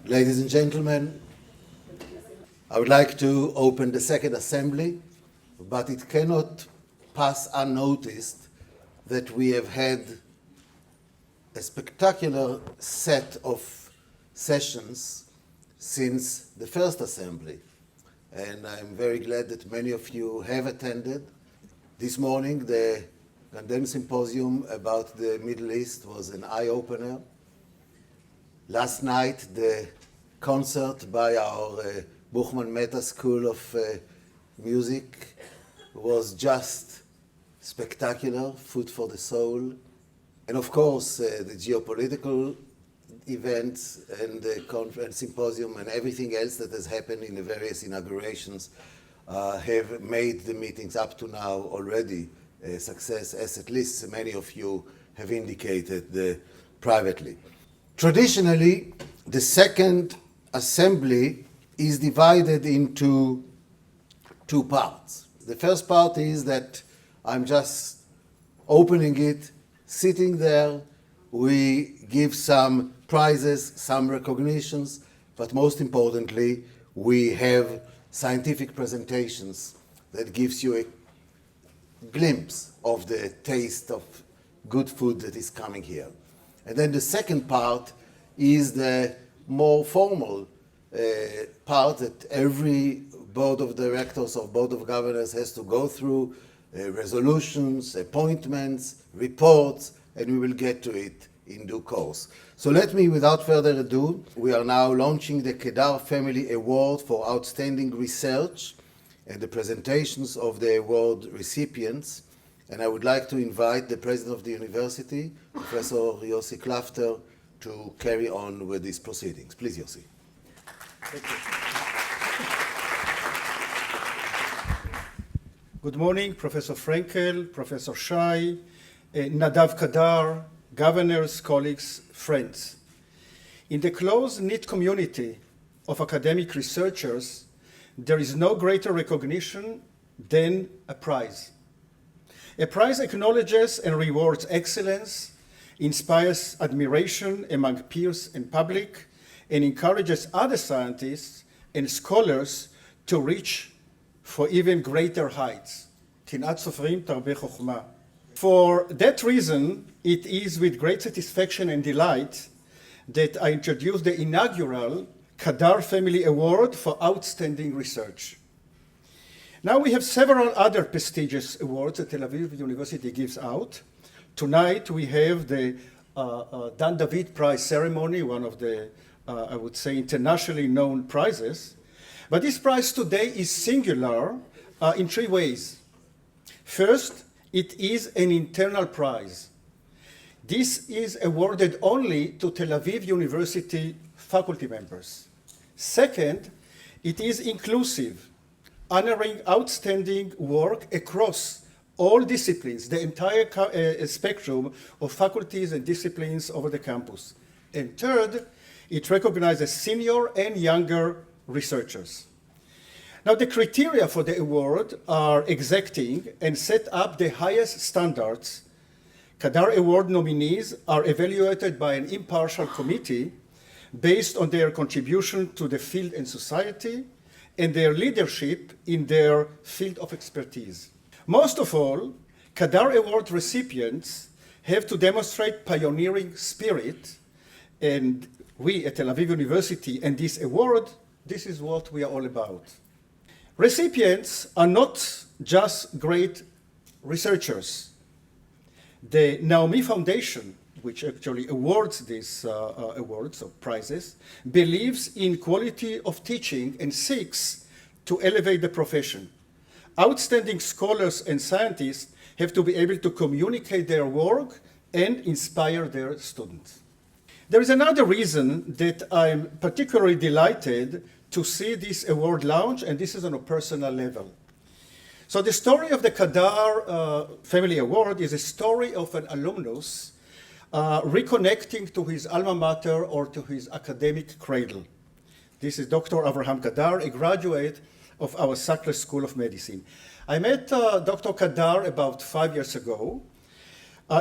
Ladies and gentlemen, I would like to open the second assembly, but it cannot pass unnoticed that we have had a spectacular set of sessions since the first assembly. And I'm very glad that many of you have attended. This morning, the Kadar Symposium about the Middle East was an eye-opener. Last night, the concert by our Buchman Mehta School of Music was just spectacular, food for the soul. And of course, the geopolitical events and the conference symposium and everything else that has happened in the various inaugurations have made the meetings up to now already a success, as at least many of you have indicated privately. Traditionally, the second assembly is divided into two parts. The first part is that I'm just opening it, sitting there. We give some prizes, some recognitions, but most importantly, we have scientific presentations that gives you a glimpse of the taste of good food that is coming here. And then the second part is the more formal part that every board of directors or board of governors has to go through, resolutions, appointments, reports, and we will get to it in due course. So let me, without further ado, we are now launching the Kadar Family Award for Outstanding Research and the presentations of the award recipients. And I would like to invite the president of the university, Professor Yossi Klafter, to carry on with these proceedings. Please, Yossi. Thank you. Good morning, Professor Frankel, Professor Shai, Nadav Kadar, governors, colleagues, friends. In the close-knit community of academic researchers, there is no greater recognition than a prize. A prize acknowledges and rewards excellence, inspires admiration among peers and public, and encourages other scientists and scholars to reach for even greater heights. קנאת סופרים תרבה חוכמה. For that reason, it is with great satisfaction and delight that I introduce the inaugural Kadar Family Award for Outstanding Research. Now we have several other prestigious awards that Tel Aviv University gives out. Tonight we have the Dan David Prize ceremony, one of the, I would say, internationally known prizes. But this prize today is singular in three ways. First, it is an internal prize. This is awarded only to Tel Aviv University faculty members. Second, it is inclusive, honoring outstanding work across all disciplines, the entire spectrum of faculties and disciplines over the campus. And third, it recognizes senior and younger researchers. Now, the criteria for the award are exacting and set up the highest standards. Kadar Award nominees are evaluated by an impartial committee based on their contribution to the field and society and their leadership in their field of expertise. Most of all, Kadar Award recipients have to demonstrate pioneering spirit, and we at Tel Aviv University and this award, this is what we are all about. Recipients are not just great researchers. The Naomi Foundation, which actually awards these awards or prizes, believes in quality of teaching and seeks to elevate the profession. Outstanding scholars and scientists have to be able to communicate their work and inspire their students. There is another reason that I'm particularly delighted to see this award launch, and this is on a personal level. So the story of the Kadar Family Award is a story of an alumnus reconnecting to his alma mater or to his academic cradle. This is Dr. Avraham Kadar, a graduate of our Sackler School of Medicine. I met Dr. Kadar about 5 years ago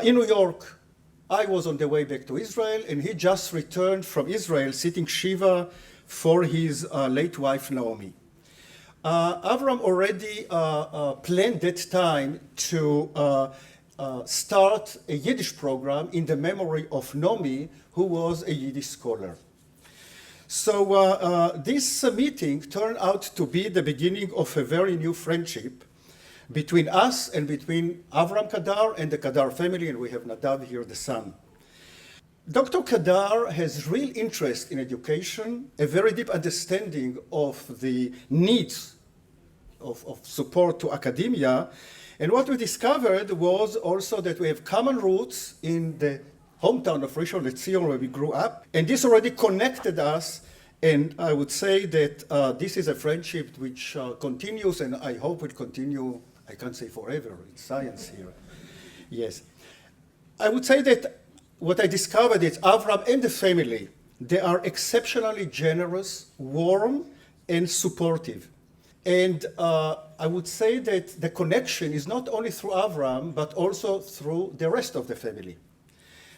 in New York. I was on the way back to Israel, and he just returned from Israel, sitting Shiva for his late wife, Naomi. Avram already planned that time to start a Yiddish program in the memory of Naomi, who was a Yiddish scholar. So this meeting turned out to be the beginning of a very new friendship between us and between Avram Kadar and the Kadar family, and we have Nadav here, the son. Dr. Kadar has real interest in education, a very deep understanding of the needs of support to academia, and what we discovered was also that we have common roots in the hometown of Rishon LeZion where we grew up, and this already connected us, and I would say that this is a friendship which continues, and I hope will continue. I can't say forever, it's science here. Yes. I would say that what I discovered is Avram and the family, they are exceptionally generous, warm, and supportive. And I would say that the connection is not only through Avram, but also through the rest of the family.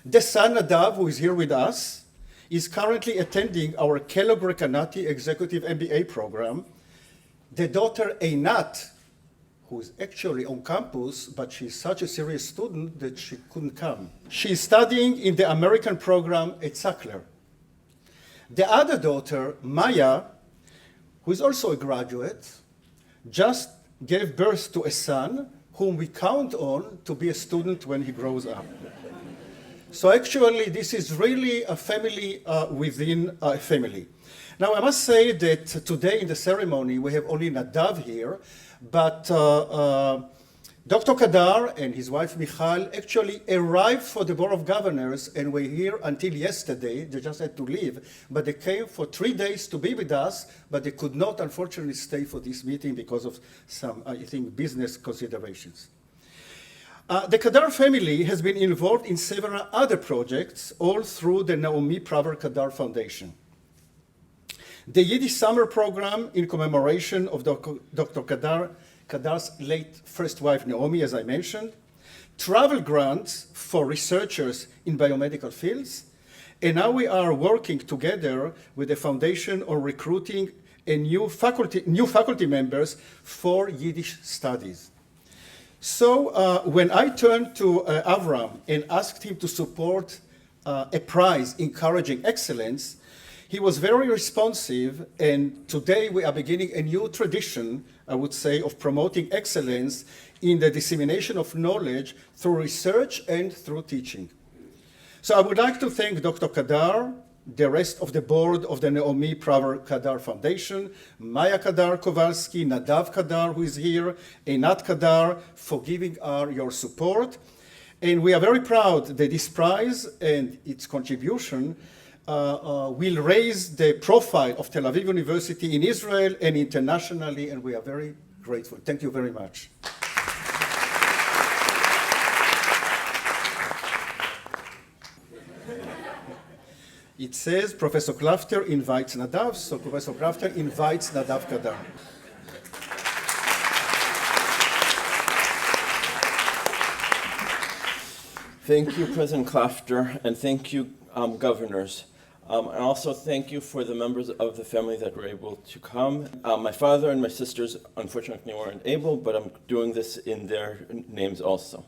The son, Nadav, who is here with us, is currently attending our Kellogg Rekanati Executive MBA program. The daughter, Einat, who is actually on campus, but she's such a serious student that she couldn't come. She's studying in the American program at Sackler. The other daughter, Maya, who is also a graduate, just gave birth to a son whom we count on to be a student when he grows up. So actually, this is really a family within a family. Now, I must say that today in the ceremony, we have only Nadav here, but Dr. Kadar and his wife Michal actually arrived for the Board of Governors and were here until yesterday. They just had to leave, but they came for 3 days to be with us, but they could not, unfortunately, stay for this meeting because of some, I think, business considerations. The Kadar family has been involved in several other projects, all through the Naomi Praver Kadar Foundation. The Yiddish Summer Program in commemoration of Dr. Kadar's late first wife, Naomi, as I mentioned, travel grants for researchers in biomedical fields, and now we are working together with the foundation on recruiting new faculty members for Yiddish studies. So when I turned to Avram and asked him to support a prize encouraging excellence, he was very responsive, and today we are beginning a new tradition, I would say, of promoting excellence in the dissemination of knowledge through research and through teaching. So I would like to thank Dr. Kadar, the rest of the board of the Naomi Praver Kadar Foundation, Maya Kadar Kowalski, Nadav Kadar, who is here, Einat Kadar, for giving your support. And we are very proud that this prize and its contribution will raise the profile of Tel Aviv University in Israel and internationally, and we are very grateful. Thank you very much. It says Professor Klafter invites Nadav, so Professor Klafter invites Nadav Kadar. Thank you, President Klafter, and thank you, governors. And also thank you for the members of the family that were able to come. My father and my sisters unfortunately weren't able, but I'm doing this in their names also.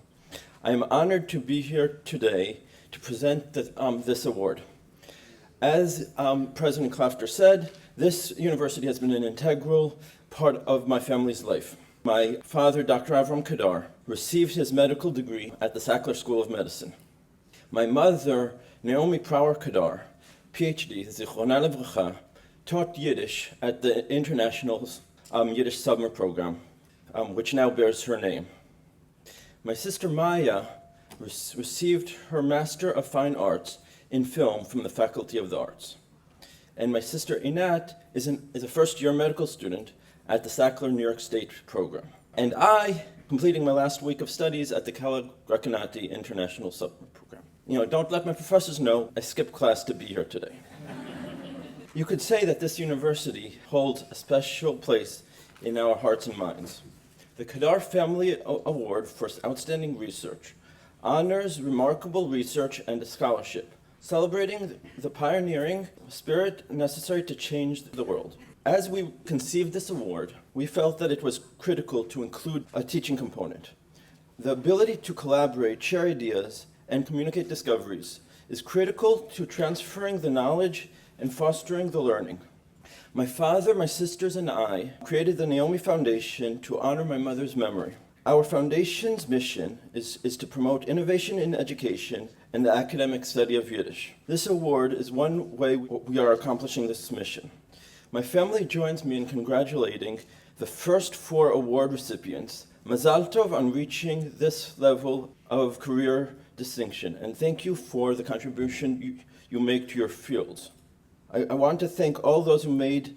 I am honored to be here today to present this award. As President Klafter said, this university has been an integral part of my family's life. My father, Dr. Avram Kadar, received his medical degree at the Sackler School of Medicine. My mother, Naomi Praver Kadar, PhD, Zichrona Levracha, taught Yiddish at the International Yiddish Summer Program, which now bears her name. My sister Maya received her Master of Fine Arts in Film from the Faculty of the Arts. And my sister Einat is a first-year medical student at the Sackler New York State program. And I, completing my last week of studies at the Kellogg Rekanati International Summer Program. Don't let my professors know I skipped class to be here today. You could say that this university holds a special place in our hearts and minds. The Kadar Family Award for Outstanding Research honors remarkable research and scholarship, celebrating the pioneering spirit necessary to change the world. As we conceived this award, we felt that it was critical to include a teaching component. The ability to collaborate, share ideas, and communicate discoveries is critical to transferring the knowledge and fostering the learning. My father, my sisters, and I created the Naomi Foundation to honor my mother's memory. Our foundation's mission is to promote innovation in education and the academic study of Yiddish. This award is one way we are accomplishing this mission. My family joins me in congratulating the first 4 award recipients. Mazal Tov on reaching this level of career distinction, and thank you for the contribution you make to your fields. I want to thank all those who made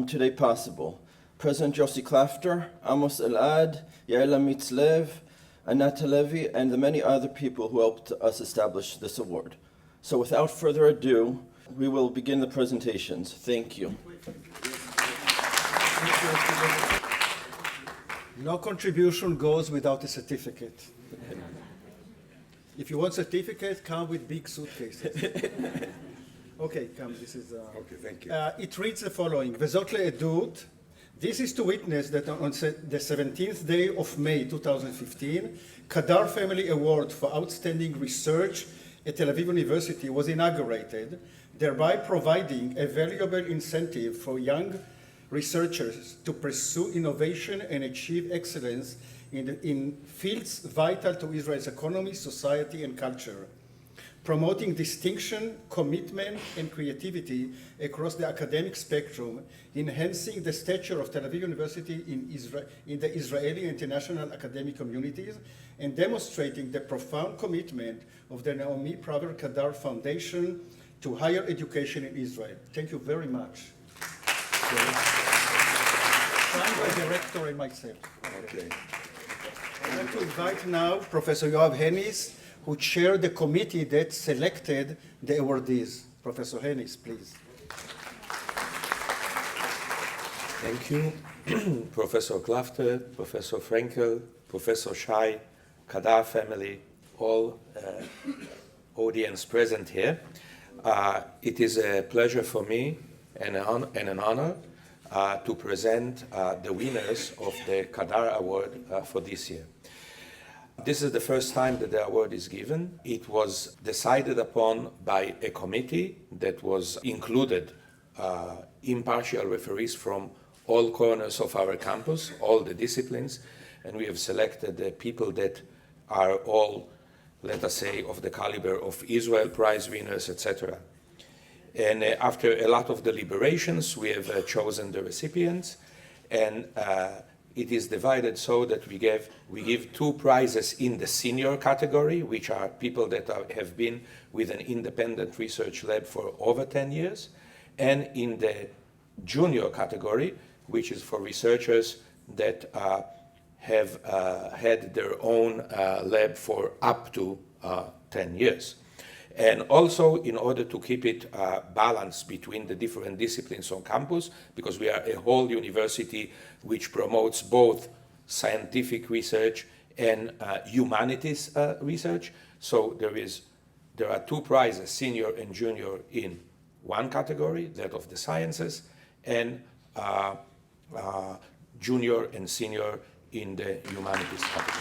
today possible. President Josie Klafter, Amos Elad, Yaela Mitzlev, Anata Levy, and the many other people who helped us establish this award. So without further ado, we will begin the presentations. Thank you. No contribution goes without a certificate. If you want certificate, come with big suitcases. Okay, come, this is... Okay, thank you. It reads the following, Vezot le'edut, this is to witness that on the 17th day of May 2015, Kadar Family Award for Outstanding Research at Tel Aviv University was inaugurated, thereby providing a valuable incentive for young researchers to pursue innovation and achieve excellence in fields vital to Israel's economy, society, and culture, promoting distinction, commitment, and creativity across the academic spectrum, enhancing the stature of Tel Aviv University in the Israeli and international academic communities, and demonstrating the profound commitment of the Naomi Praver Kadar Foundation to higher education in Israel. Thank you very much. Signed by the rector and myself. Okay. I'd like to invite now Professor Yoav Hennis, who chaired the committee that selected the awardees. Professor Hennis, please. Thank you, Professor Klafter, Professor Frankel, Professor Shai, Kadar family, all audience present here. It is a pleasure for me and an honor to present the winners of the Kadar Award for this year. This is the first time that the award is given. It was decided upon by a committee that was included impartial referees from all corners of our campus, all the disciplines, and we have selected the people that are all, let us say, of the caliber of Israel Prize winners, etc. And after a lot of deliberations, we have chosen the recipients, and it is divided so that we give 2 prizes in the senior category, which are people that have been with an independent research lab for over 10 years, and in the junior category, which is for researchers that have had their own lab for up to 10 years. And also, in order to keep it balanced between the different disciplines on campus, because we are a whole university which promotes both scientific research and humanities research. So there are 2 prizes, senior and junior, in one category, that of the sciences, and junior and senior in the humanities category.